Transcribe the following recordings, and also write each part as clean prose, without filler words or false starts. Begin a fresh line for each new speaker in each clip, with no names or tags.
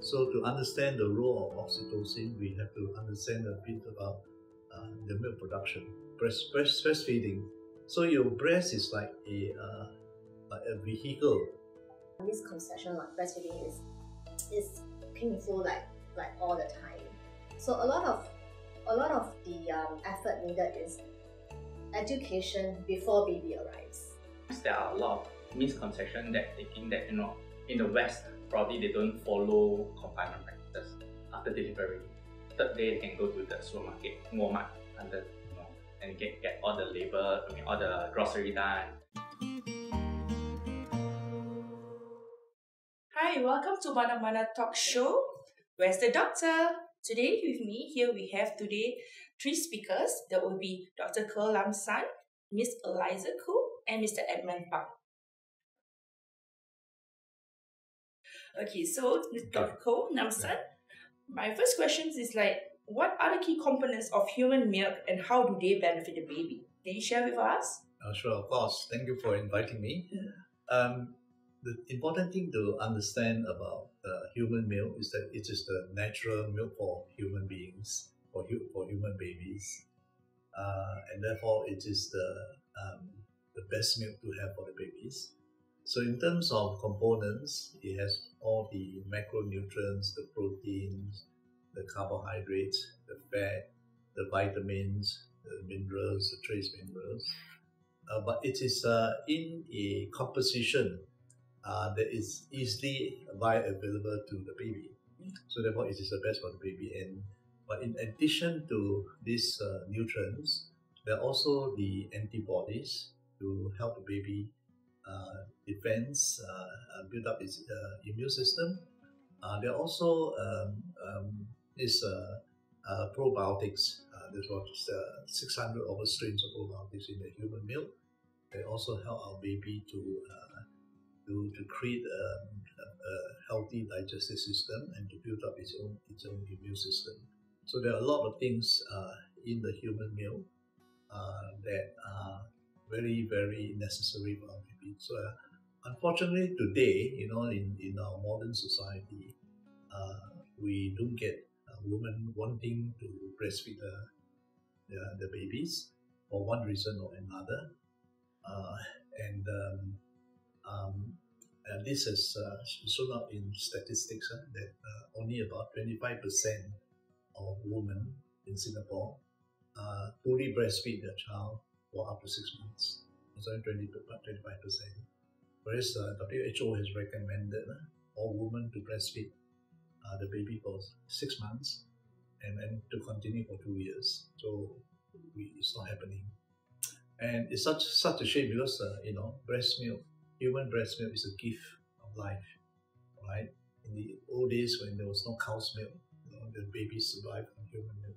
So to understand the role of oxytocin, we have to understand a bit about the milk production, breastfeeding. So your breast is like a vehicle.
Misconception like breastfeeding is painful like all the time. So a lot of the effort needed is education before baby arrives.
There are a lot of misconceptions that thinking that in the West probably they don't follow confinement practices after delivery. Third day they can go to the supermarket, Walmart, and get all the labor, all the grocery done.
Hi, welcome to MaNaMaNa Talk Show. Where's the doctor? Today with me, here we have three speakers. That will be Dr. Ko Lam San, Miss Eliza Koo, and Mr. Edmund Pang. Okay, so Dr. Ko Lam San, my first question is what are the key components of human milk and how do they benefit the baby? Can you share with us?
Sure, of course. Thank you for inviting me. The important thing to understand about human milk is that it is the natural milk for human beings, for human babies, and therefore it is the best milk to have for the babies. So in terms of components, it has all the macronutrients, the proteins, the carbohydrates, the fat, the vitamins, the minerals, the trace minerals. But it is in a composition that is easily bioavailable to the baby. So therefore it is the best for the baby. But in addition to these nutrients, there are also the antibodies to help the baby defense, build up its immune system. There are also probiotics. There's about 600 over strains of probiotics in the human milk. They also help our baby to create a healthy digestive system and to build up its own immune system. So there are a lot of things in the human milk that are very, very necessary for our baby. So unfortunately today, in our modern society, we don't get women wanting to breastfeed the babies for one reason or another. And this has shown up in statistics that only about 25% of women in Singapore fully breastfeed their child for up to 6 months. It's only 25%. Whereas WHO has recommended all women to breastfeed the baby for 6 months and then to continue for 2 years. So it's not happening. And it's such a shame because breast milk, human breast milk is a gift of life, right? In the old days when there was no cow's milk, the babies survived on human milk.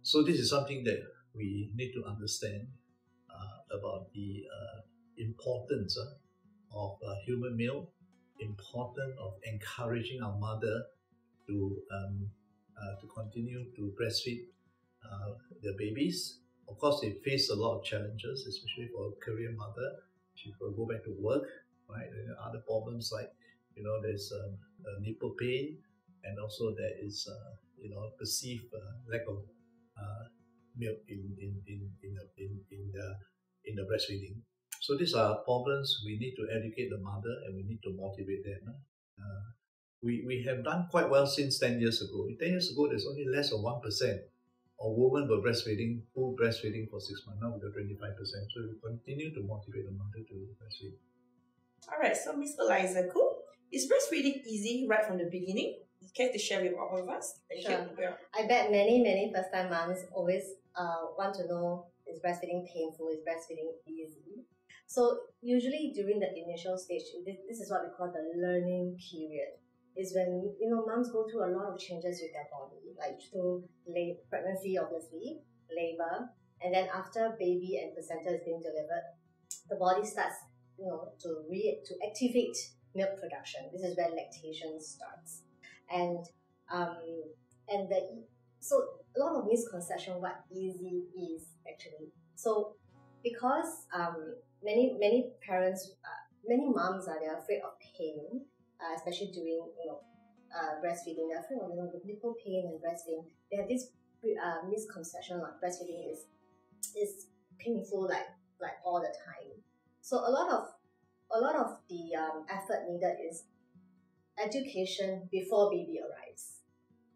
So this is something that we need to understand about the importance of human milk, importance of encouraging our mother to continue to breastfeed their babies. Of course, they face a lot of challenges, especially for a career mother. She will go back to work, right? And other problems like, there's nipple pain, and also there is, perceived lack of milk in the breastfeeding. So these are problems we need to educate the mother and we need to motivate them. We have done quite well since 10 years ago. 10 years ago, there's only less than 1% of women were full breastfeeding for 6 months. Now we got 25%. So we continue to motivate the mother to breastfeed.
Alright, so Miss Eliza Koo, is breastfeeding easy right from the beginning? Care to share with all of us?
Sure. I bet many first-time moms always want to know, is breastfeeding painful? Is breastfeeding easy? So usually during the initial stage, this is what we call the learning period. Is when moms go through a lot of changes with their body, like through pregnancy, obviously, labor, and then after baby and placenta is being delivered, the body starts to activate milk production. This is where lactation starts, so a lot of misconception what easy is actually. So because many parents, many moms they're afraid of pain. Especially during breastfeeding, they're afraid of the nipple pain and breastfeeding. They have this misconception like breastfeeding is painful like all the time. So a lot of the effort needed is education before baby arrives.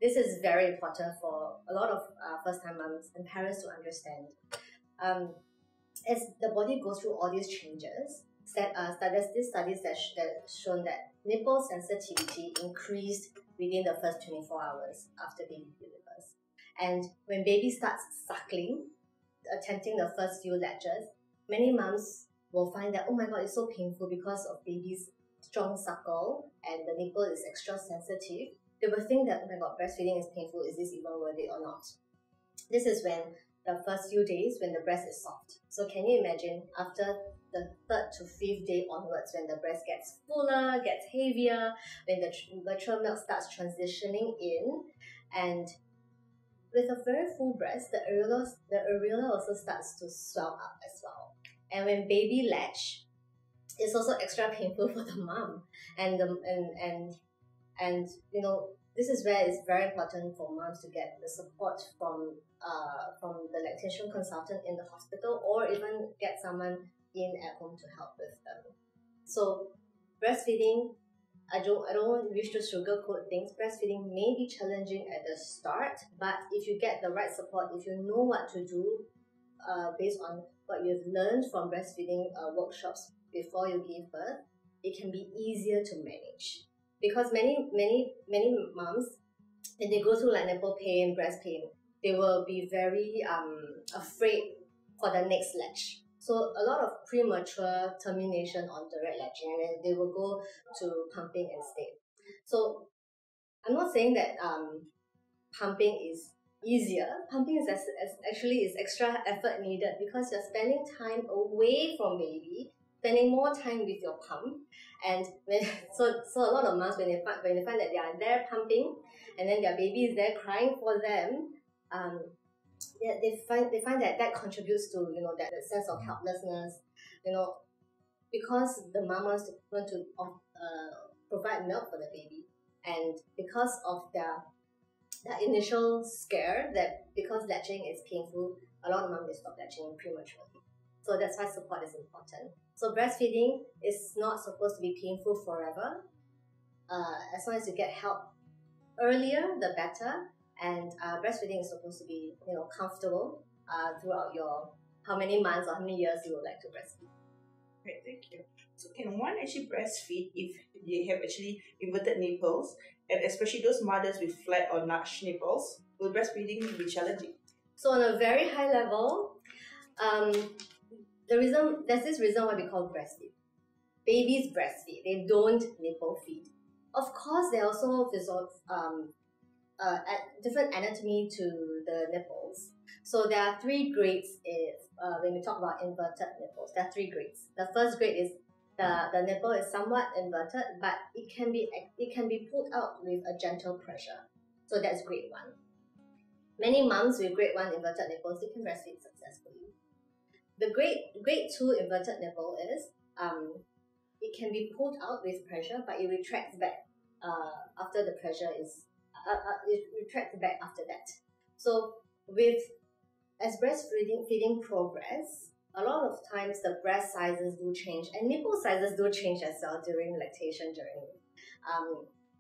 This is very important for a lot of first-time moms and parents to understand. As the body goes through all these changes, there's these studies that shown that nipple sensitivity increased within the first 24 hours after baby delivers. And when baby starts suckling, attempting the first few latches, many moms will find that, oh my god, it's so painful because of baby's strong suckle and the nipple is extra sensitive. They will think that, oh my god, breastfeeding is painful, is this even worth it or not? This is when the first few days when the breast is soft. So can you imagine after the 3rd to 5th day onwards, when the breast gets fuller, gets heavier, when the mature milk starts transitioning in, and with a very full breast, the areola also starts to swell up as well. And when baby latch, it's also extra painful for the mom. And you know, this is where it's very important for moms to get the support from the lactation consultant in the hospital, or even get someone in at home to help with them. So breastfeeding, I don't wish to sugarcoat things. Breastfeeding may be challenging at the start, but if you get the right support, if you know what to do based on what you've learned from breastfeeding workshops before you give birth, it can be easier to manage. Because many moms, when they go through like nipple pain, breast pain, they will be very afraid for the next latch. So a lot of premature termination on direct latching, and then they will go to pumping instead. So I'm not saying that pumping is easier. Pumping is actually extra effort needed because you're spending time away from baby, spending more time with your pump, and so a lot of moms when they find that they are there pumping, and then their baby is there crying for them, they find that contributes to that sense of helplessness, because the mom wants to provide milk for the baby, and because of their initial scare that because latching is painful, a lot of moms stop latching prematurely. So that's why support is important. So breastfeeding is not supposed to be painful forever. As long as you get help earlier, the better. And breastfeeding is supposed to be, comfortable throughout your how many months or how many years you would like to breastfeed.
Great, thank you. So can one actually breastfeed if they have actually inverted nipples, and especially those mothers with flat or large nipples? Will breastfeeding be challenging?
So on a very high level, there's this reason why we call breastfeed. Babies breastfeed; they don't nipple feed. Of course, there are also different anatomy to the nipples. So there are 3 grades when we talk about inverted nipples. There are 3 grades. The first grade is the nipple is somewhat inverted, but it can be pulled out with a gentle pressure. So that's grade 1. Many moms with grade 1 inverted nipples, they can breastfeed successfully. The grade 2 inverted nipple is it can be pulled out with pressure, but it retracts back after the pressure is it retracts back after that. So as breastfeeding progress, a lot of times the breast sizes do change and nipple sizes do change as well during lactation journey.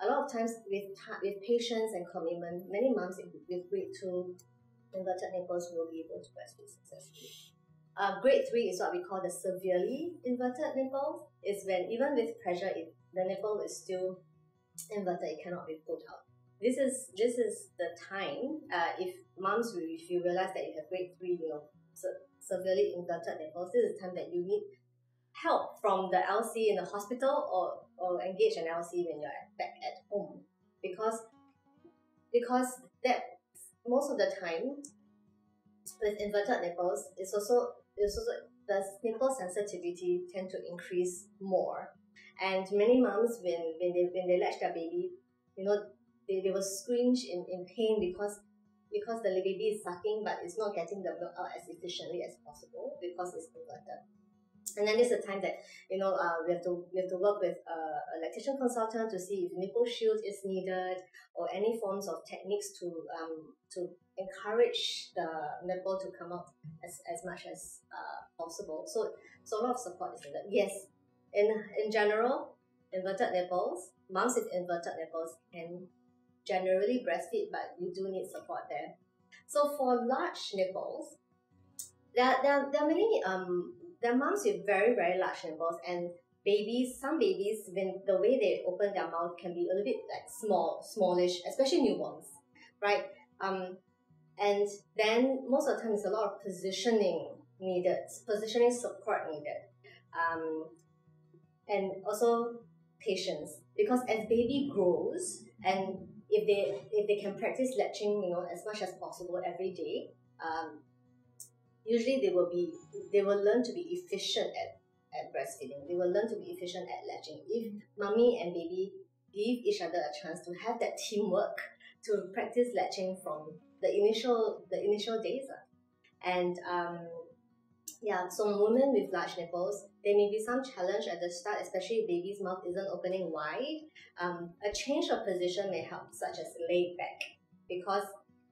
A lot of times with patience and commitment, many moms with grade 2 inverted nipples will be able to breastfeed successfully. Grade 3 is what we call the severely inverted nipples. It's when even with pressure, if the nipple is still inverted, it cannot be pulled out. This is the time, if you realize that you have grade 3, severely inverted nipples, this is the time that you need help from the LC in the hospital or engage an LC when you're back at home. Because that most of the time with inverted nipples, it's also the nipple sensitivity tend to increase more. And many moms when they latch their baby, they will screech in pain because the baby is sucking but it's not getting the milk out as efficiently as possible because it's inverted. And then this is the time that we have to work with a lactation consultant to see if nipple shield is needed or any forms of techniques to encourage the nipple to come out as much as possible. So a lot of support is needed. Yes, in general, inverted nipples, moms with inverted nipples can generally breastfeed, but you do need support there. So for large nipples, there are many there are moms with very, very large nipples, and some babies, when the way they open their mouth can be a little bit like smallish, especially newborns, right? And then most of the time, there's a lot of positioning support needed, and also patience, because as baby grows, and if they can practice latching, as much as possible every day, usually they will learn to be efficient at breastfeeding. They will learn to be efficient at latching. If mommy and baby give each other a chance to have that teamwork to practice latching from the initial days. And so women with large nipples, there may be some challenge at the start, especially if baby's mouth isn't opening wide. A change of position may help, such as laid back, because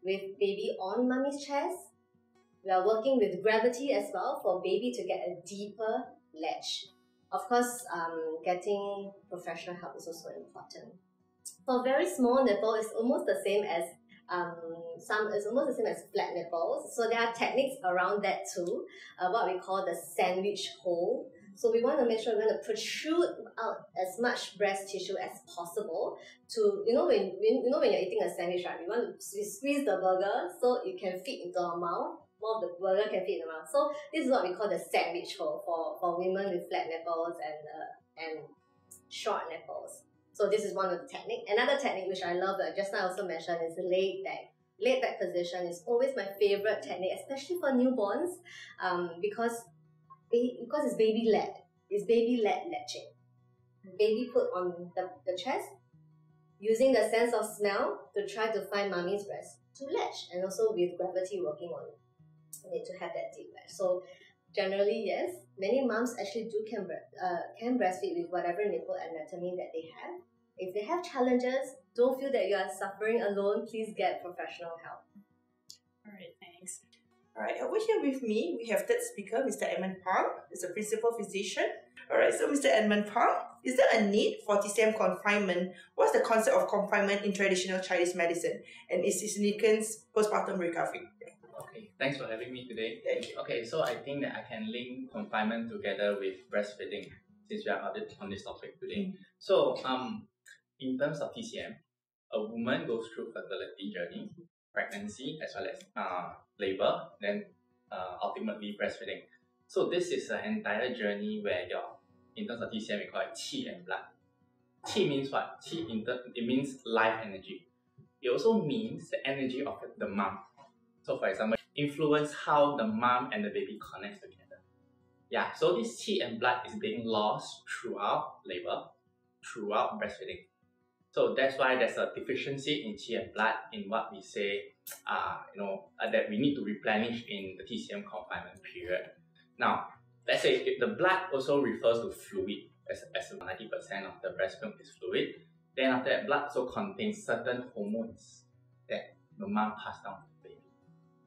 with baby on mommy's chest, we are working with gravity as well for baby to get a deeper latch. Of course, getting professional help is also important. For very small nipple, it's almost the same as flat nipples. So there are techniques around that too, what we call the sandwich hole. So we want to make sure we're going to protrude out as much breast tissue as possible to, when you're eating a sandwich, right, we want to squeeze the burger so it can fit into our mouth. More of the burger can fit in the mouth. So this is what we call the sandwich hole for women with flat nipples and short nipples. So this is one of the techniques. Another technique which I love, just now I also mentioned, is the laid back. Laid back position is always my favorite technique, especially for newborns, because it's baby-led. It's baby-led latching. Baby put on the chest, using the sense of smell to try to find mommy's breast to latch, and also with gravity working on it. Need to have that deep latch. So generally, yes, many moms actually can breastfeed with whatever nipple anatomy that they have. If they have challenges, don't feel that you are suffering alone. Please get professional help.
All right, thanks. All right, over here with me, we have third speaker, Mr. Edmund Pang, is a principal physician. All right, so Mr. Edmund Pang, is there a need for TCM confinement? What's the concept of confinement in traditional Chinese medicine? And is its significance postpartum recovery?
Okay, thanks for having me today.
Thank you.
Okay, so I think that I can link confinement together with breastfeeding since we are on this topic today. So, in terms of TCM, a woman goes through fertility journey, pregnancy, as well as labor, then ultimately breastfeeding. So this is an entire journey where in terms of TCM, we call it qi and blood. Qi means what? It means life energy. It also means the energy of the mom. So for example, influence how the mom and the baby connect together. Yeah, so this qi and blood is being lost throughout labor, throughout breastfeeding. So that's why there's a deficiency in qi and blood in what we say, that we need to replenish in the TCM confinement period. Now, let's say if the blood also refers to fluid, as 90% of the breast milk is fluid, then after that, blood also contains certain hormones that the mom passed down to the baby.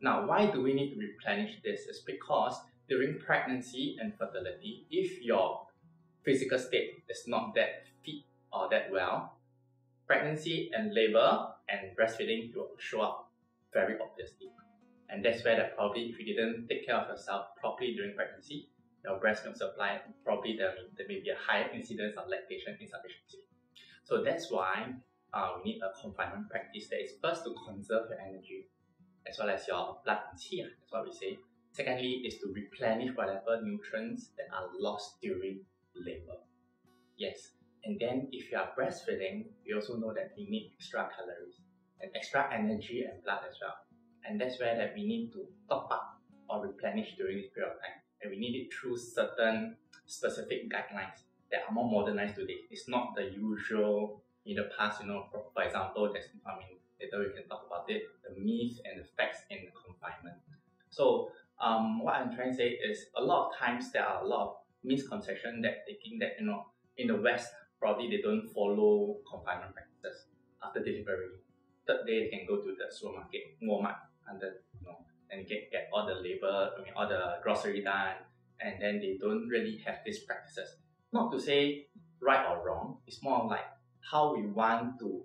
Now, why do we need to replenish this? It's because during pregnancy and fertility, if your physical state is not that fit or that well, pregnancy and labor and breastfeeding will show up very obviously. And that's where that probably if you didn't take care of yourself properly during pregnancy, your breast milk supply, probably there may be a higher incidence of lactation insufficiency. So that's why we need a confinement practice that is first to conserve your energy, as well as your blood and qi, that's what we say. Secondly is to replenish whatever nutrients that are lost during labor. Yes, and then if you are breastfeeding, we also know that we need extra calories and extra energy and blood as well. And that's where that we need to top up or replenish during this period of time. And we need it through certain specific guidelines that are more modernized today. It's not the usual in the past, for example, later we can talk about it, the myths and the facts in the confinement. So what I'm trying to say is a lot of times there are a lot of misconception that thinking that in the West probably they don't follow confinement practices after delivery. Third day they can go to the supermarket, Walmart, and get all the labor, all the grocery done, and then they don't really have these practices. Not to say right or wrong, it's more like how we want to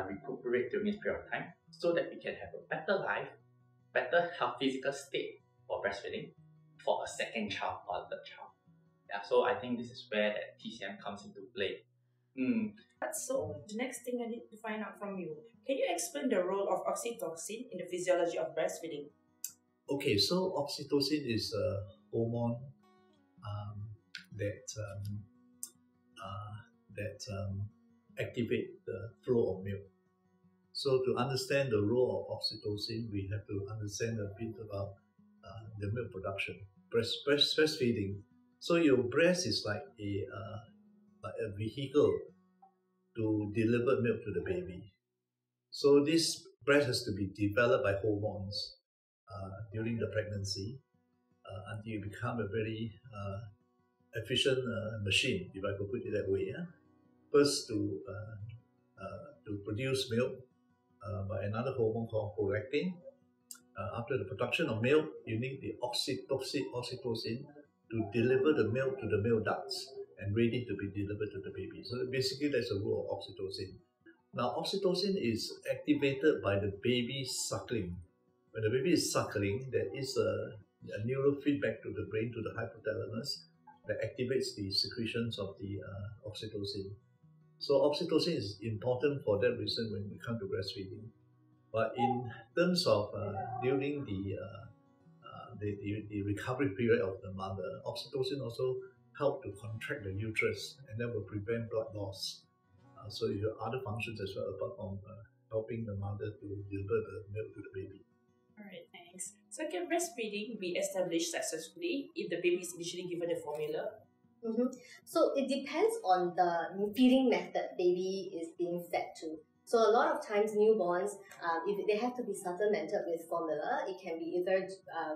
recuperate during this period of time so that we can have a better life, better health physical state for breastfeeding for a second child or a third child. Yeah, so I think this is where that TCM comes into play.
So the next thing I need to find out from you, can you explain the role of oxytocin in the physiology of breastfeeding?
Okay, so oxytocin is a hormone that activate the flow of milk. So to understand the role of oxytocin, we have to understand a bit about the milk production, breastfeeding. So your breast is like a vehicle to deliver milk to the baby. So this breast has to be developed by hormones during the pregnancy until you become a very efficient machine, if I could put it that way. Yeah? First to produce milk by another hormone called prolactin. After the production of milk, you need the oxytocin to deliver the milk to the milk ducts and ready to be delivered to the baby. So basically that's the role of oxytocin. Now oxytocin is activated by the baby suckling. When the baby is suckling, there is a neural feedback to the brain, to the hypothalamus, that activates the secretions of the oxytocin. So oxytocin is important for that reason when we come to breastfeeding. But in terms of during the recovery period of the mother, oxytocin also help to contract the uterus, and that will prevent blood loss. So you have other functions as well apart from helping the mother to deliver the milk to the baby.
Alright, thanks. So can breastfeeding be established successfully if the baby is initially given the formula?
So it depends on the feeding method baby is being fed to. So a lot of times newborns, if they have to be supplemented with formula, it can be either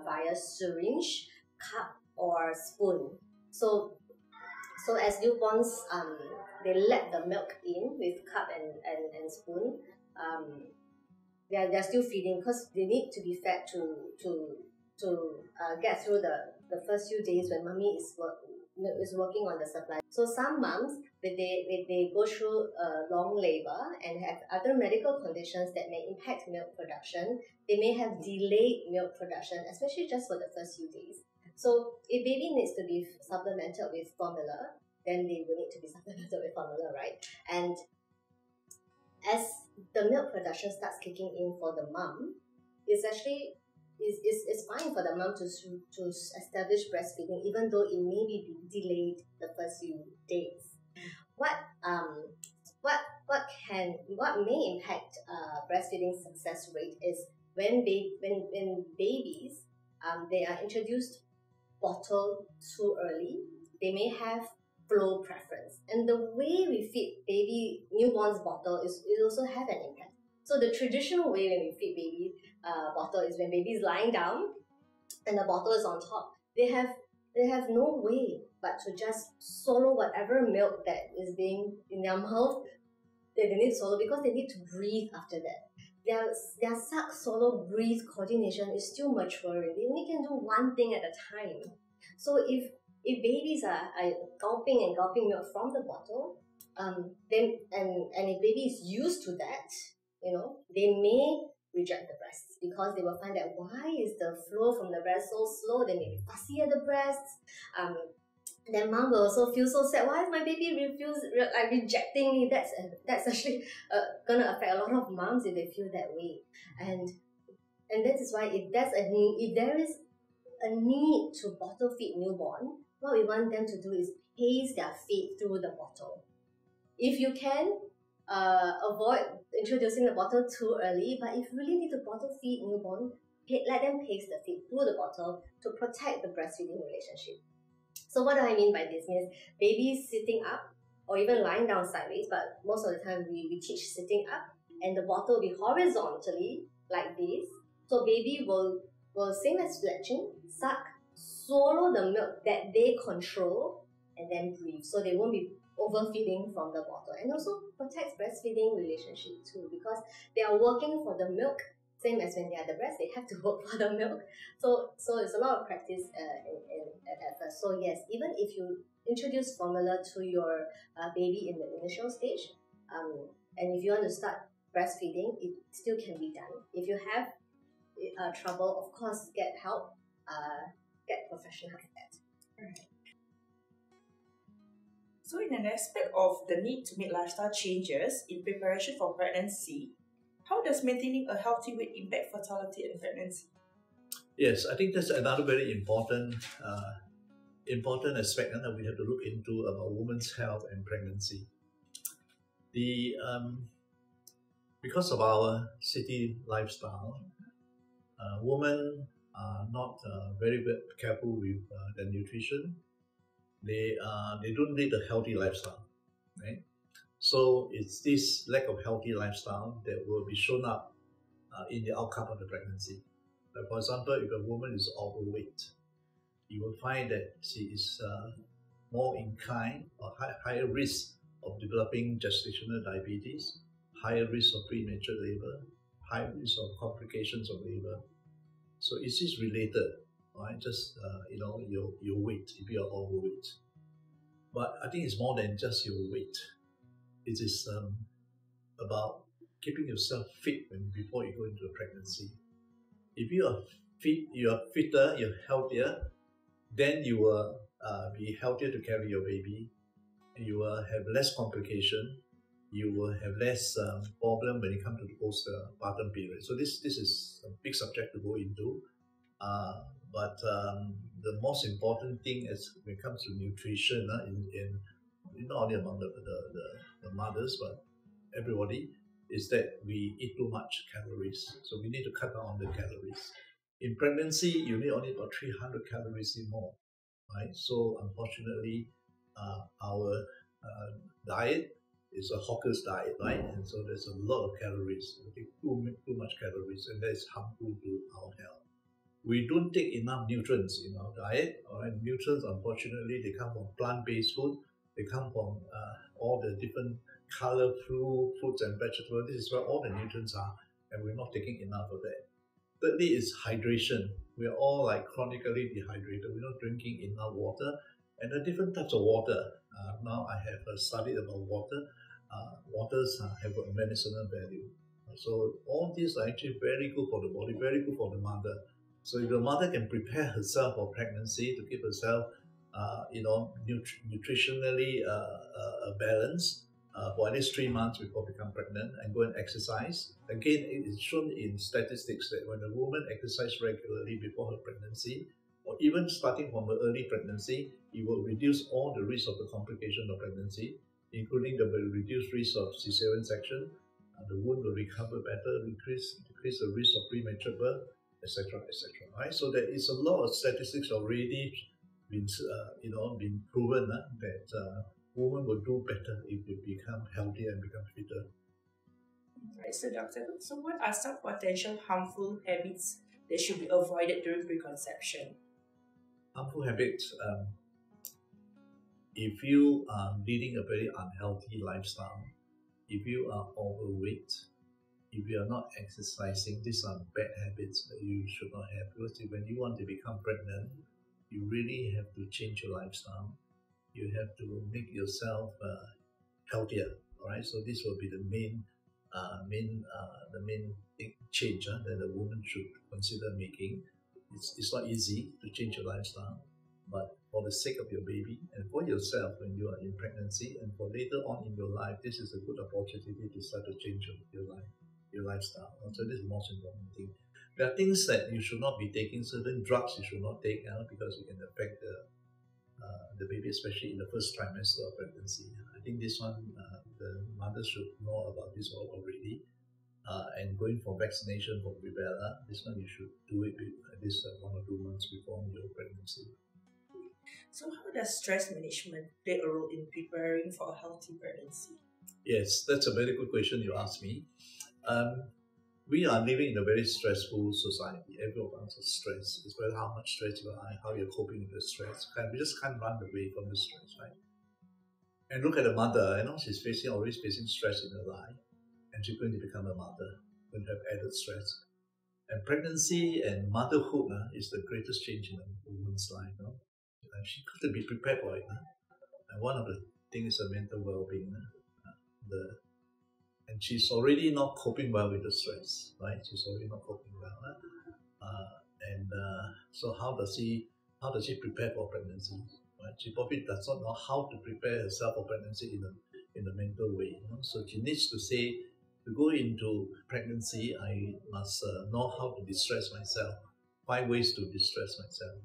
via syringe, cup, or spoon. So as newborns, they let the milk in with cup and spoon. They're still feeding because they need to be fed to get through the first few days when mommy is working on the supply. So some moms, when they go through a long labor and have other medical conditions that may impact milk production, they may have delayed milk production, especially just for the first few days. So if baby needs to be supplemented with formula, then they will need to be supplemented with formula, right? And as the milk production starts kicking in for the mom, it's actually it's fine for the mom to establish breastfeeding, even though it may be delayed the first few days. What may impact breastfeeding success rate is when babies they are introduced bottle too early, they may have flow preference, and the way we feed baby newborns bottle it also have an impact. So the traditional way when we feed baby bottle is when baby is lying down and the bottle is on top. They have no way but to just swallow whatever milk that is being in their mouth that they need to swallow, because they need to breathe after that. Their suck, swallow, breathe coordination is still maturing. They only can do one thing at a time. So if babies are gulping and gulping milk from the bottle, then if baby is used to that, they may reject the breasts because they will find that why is the flow from the breast so slow? They may be fussy at the breasts. Then mom will also feel so sad. Why is my baby rejecting me? That's actually gonna affect a lot of moms if they feel that way. And that is why if there is a need to bottle feed newborn, what we want them to do is pace their feed through the bottle. If you can, avoid introducing the bottle too early, but if you really need to bottle feed newborn, let them pace the feed through the bottle to protect the breastfeeding relationship. So what do I mean by this? Means babies sitting up or even lying down sideways, but most of the time we teach sitting up, and the bottle will be horizontally like this. So baby will same as latching, suck, swallow the milk that they control and then breathe, so they won't be overfeeding from the bottle, and also protects breastfeeding relationship too, because they are working for the milk, same as when they are the breast, they have to work for the milk. So it's a lot of practice at first. So yes, even if you introduce formula to your baby in the initial stage, and if you want to start breastfeeding, it still can be done. If you have trouble, of course, get help, get professional help.
So in an aspect of the need to make lifestyle changes in preparation for pregnancy, how does maintaining a healthy weight impact fertility and pregnancy?
Yes, I think that's another very important aspect that we have to look into about women's health and pregnancy. Because of our city lifestyle, women are not very careful with their nutrition. They don't lead a healthy lifestyle, right? So it's this lack of healthy lifestyle that will be shown up in the outcome of the pregnancy. Like for example, if a woman is overweight, you will find that she is more inclined or higher risk of developing gestational diabetes, higher risk of premature labor, high risk of complications of labor. So it is related, right? Just your weight, if you are overweight. But I think it's more than just your weight. It is about keeping yourself fit before you go into a pregnancy. If you are fit, you are fitter, you're healthier, then you will be healthier to carry your baby. You will have less complication. You will have less problem when it comes to the postpartum period. So this is a big subject to go into. But the most important thing is when it comes to nutrition, in not only among the mothers, but everybody, is that we eat too much calories. So we need to cut down on the calories. In pregnancy, you need only about 300 calories more, right? So unfortunately, our diet is a hawker's diet, right? And so there's a lot of calories. We take too much calories, and that is harmful to our health. We don't take enough nutrients in our diet. All right, nutrients, unfortunately, they come from plant-based food. They come from all the different colorful fruits and vegetables. This is where all the nutrients are, and we're not taking enough of that. Thirdly is hydration. We are all like chronically dehydrated. We're not drinking enough water, and there are different types of water. Now I have studied about water. Waters have a medicinal value. So all these are actually very good for the body, very good for the mother. So if the mother can prepare herself for pregnancy to keep herself, nutritionally balanced for at least 3 months before become pregnant, and go and exercise. Again, it is shown in statistics that when a woman exercises regularly before her pregnancy, or even starting from an early pregnancy, it will reduce all the risk of the complication of pregnancy, including the reduced risk of cesarean section. The wound will recover better, decrease the risk of premature birth, etc., etc. Right? So there is a lot of statistics already been proven that women will do better if they become healthier and become fitter.
Right, so doctor, so what are some potential harmful habits that should be avoided during preconception?
Harmful habits. If you are leading a very unhealthy lifestyle, if you are overweight, if you are not exercising, these are bad habits that you should not have. Because when you want to become pregnant, you really have to change your lifestyle. You have to make yourself healthier. All right. So this will be the main change that a woman should consider making. It's not easy to change your lifestyle, but for the sake of your baby and for yourself when you are in pregnancy and for later on in your life, this is a good opportunity to start to change your life, your lifestyle. So this is the most important thing. There are things that you should not be taking. Certain drugs you should not take because it can affect the baby, especially in the first trimester of pregnancy. I think this one, the mothers should know about this already. And going for vaccination for rubella, this one you should do it at least 1 or 2 months before your pregnancy.
So how does stress management play a role in preparing for a healthy pregnancy?
Yes, that's a very good question you asked me. we are living in a very stressful society. Everyone is stressed. It's about how much stress you are, how you're coping with the stress. We just can't run away from the stress, right? And look at the mother, she's always facing stress in her life, and she's going to become a mother, going to have added stress. And pregnancy and motherhood is the greatest change in a woman's life. And she got to be prepared for it. And one of the things is mental well-being. And she's already not coping well with the stress, right? She's already not coping well. So how does she prepare for pregnancy? Right? She probably does not know how to prepare herself for pregnancy in a mental way. So she needs to say, to go into pregnancy, I must know how to distress myself. 5 ways to distress myself.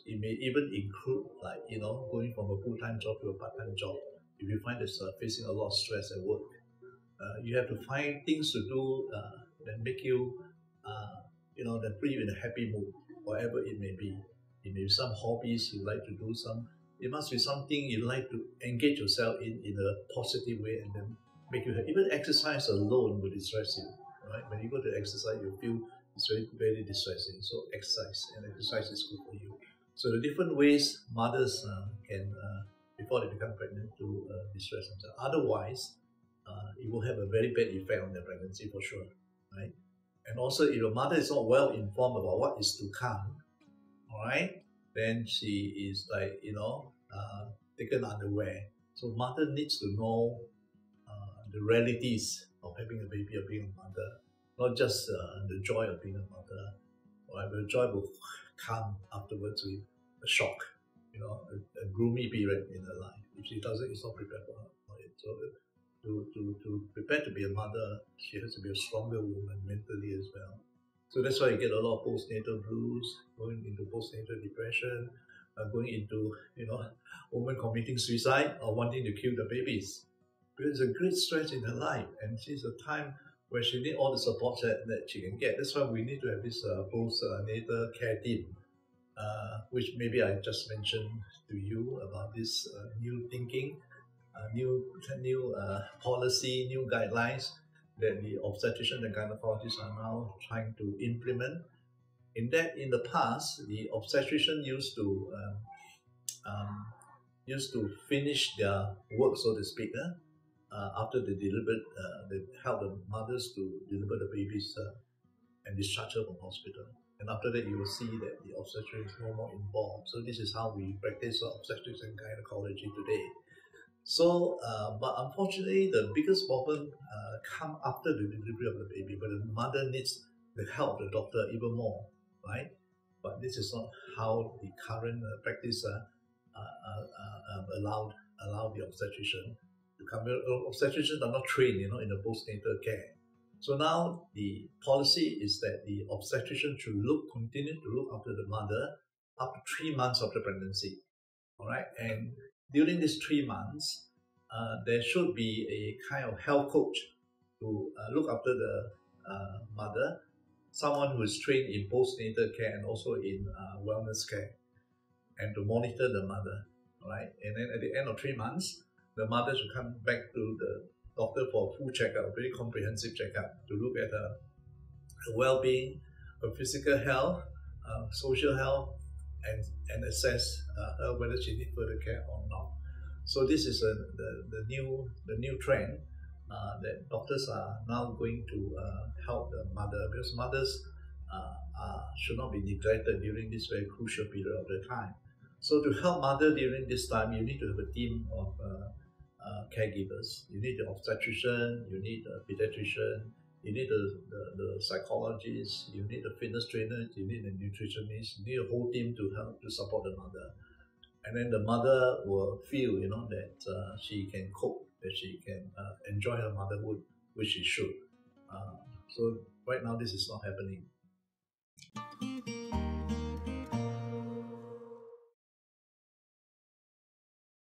It may even include going from a full-time job to a part-time job. If you find that facing a lot of stress at work, you have to find things to do that make you, that put you in a happy mood, whatever it may be. It may be some hobbies you like to do. It must be something you like to engage yourself in a positive way, and then make you happy. Even exercise alone will distress you, right? When you go to exercise, you feel it's very, very distressing. So exercise is good for you. So the different ways mothers can, before they become pregnant, to distress themselves. Otherwise, it will have a very bad effect on their pregnancy for sure, right? And also, if a mother is not well informed about what is to come, all right, then she is taken unaware. So mother needs to know the realities of having a baby or being a mother, not just the joy of being a mother. Right? The joy will come afterwards with a shock, a gloomy period in her life. If she doesn't, it's not prepared for it. So to prepare to be a mother, she has to be a stronger woman mentally as well. So that's why you get a lot of postnatal blues, going into postnatal depression, going into women committing suicide or wanting to kill the babies. Because it's a great stress in her life, and she's a time where she needs all the support that she can get. That's why we need to have this postnatal care team, which maybe I just mentioned to you about this new thinking, new policy, new guidelines that the obstetrician and gynecologists are now trying to implement. In the past, the obstetrician used to finish their work, so to speak, after they delivered, they help the mothers to deliver the babies and discharge her from hospital. And after that, you will see that the obstetrician is no more involved. So this is how we practice obstetrics and gynecology today. So, but unfortunately, the biggest problem come after the delivery of the baby, but the mother needs the help of the doctor even more, right? But this is not how the current practice allow the obstetrician to come. Obstetricians are not trained, in the postnatal care. So now the policy is that the obstetrician should continue to look after the mother up to 3 months of the pregnancy. All right, and during these 3 months, there should be a kind of health coach to look after the mother, someone who is trained in postnatal care and also in wellness care, and to monitor the mother. All right, and then at the end of 3 months, the mother should come back to the doctor for a full checkup, a very comprehensive checkup, to look at her well-being, her physical health, social health, and assess whether she needs further care or not. So this is the new trend that doctors are now going to help the mother, because mothers should not be neglected during this very crucial period of their time. So to help mother during this time, you need to have a team of caregivers. You need the obstetrician, you need the pediatrician, you need the psychologist, you need the fitness trainer, you need the nutritionist, you need a whole team to help to support the mother. And then the mother will feel, that she can cope, that she can enjoy her motherhood, which she should. So right now this is not happening.